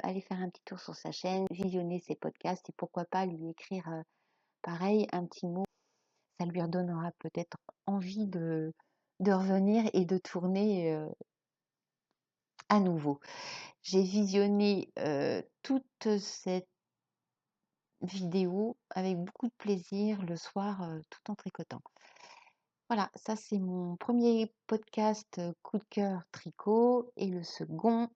aller faire un petit tour sur sa chaîne, visionner ses podcasts et pourquoi pas lui écrire, pareil, un petit mot. Ça lui redonnera peut-être envie de revenir et de tourner, à nouveau. J'ai visionné, toute cette vidéo avec beaucoup de plaisir le soir, tout en tricotant. Voilà, ça c'est mon premier podcast, coup de cœur tricot et le second,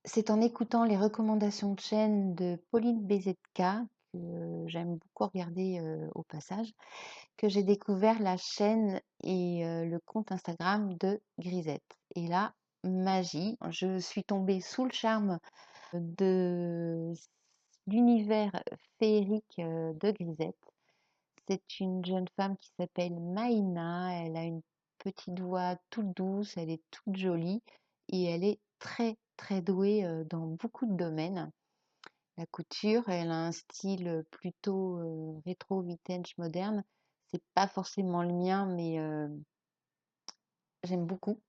c'est en écoutant les recommandations de chaîne de Pauline BZK, que j'aime beaucoup regarder, au passage, que j'ai découvert la chaîne et le compte Instagram de Grisette. Et là, magie, je suis tombée sous le charme de l'univers féerique de Grisette. C'est une jeune femme qui s'appelle Maïna, elle a une petite voix toute douce, elle est toute jolie et elle est très très douée dans beaucoup de domaines. La couture, elle a un style plutôt rétro vintage moderne. C'est pas forcément le mien, mais j'aime beaucoup.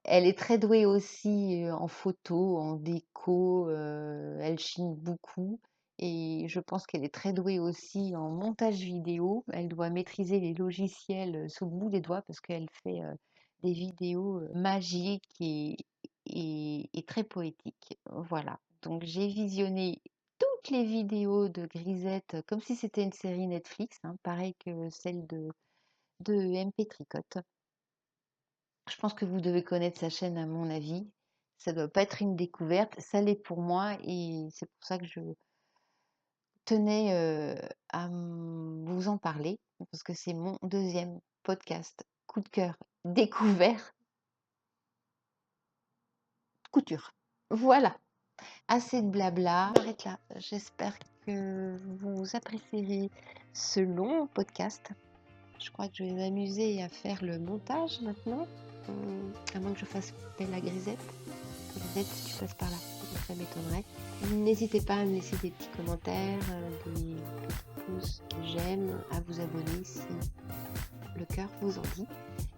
Elle est très douée aussi en photo, en déco, elle chine beaucoup et je pense qu'elle est très douée aussi en montage vidéo. Elle doit maîtriser les logiciels sous le bout des doigts parce qu'elle fait des vidéos magiques et très poétiques. Voilà. Donc j'ai visionné toutes les vidéos de Grisette comme si c'était une série Netflix, hein, pareil que celle de MP Tricotte. Je pense que vous devez connaître sa chaîne à mon avis. Ça doit pas être une découverte, ça l'est pour moi et c'est pour ça que je tenais, à vous en parler parce que c'est mon deuxième podcast coup de cœur découvert couture. Voilà, assez de blabla, je m'arrête là. J'espère que vous apprécierez ce long podcast. Je crois que je vais m'amuser à faire le montage maintenant, à moins que je fasse appel à Grisette. Grisette, si tu passes par là, ça m'étonnerait. N'hésitez pas à me laisser des petits commentaires, des petits pouces, j'aime, à vous abonner si le cœur vous en dit.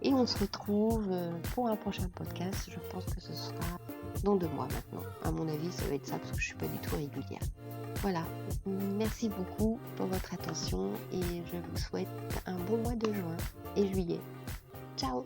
Et on se retrouve pour un prochain podcast. Je pense que ce sera dans 2 mois maintenant. À mon avis, ça va être ça parce que je suis pas du tout régulière. Voilà, merci beaucoup pour votre attention et je vous souhaite un bon mois de juin et juillet. Ciao!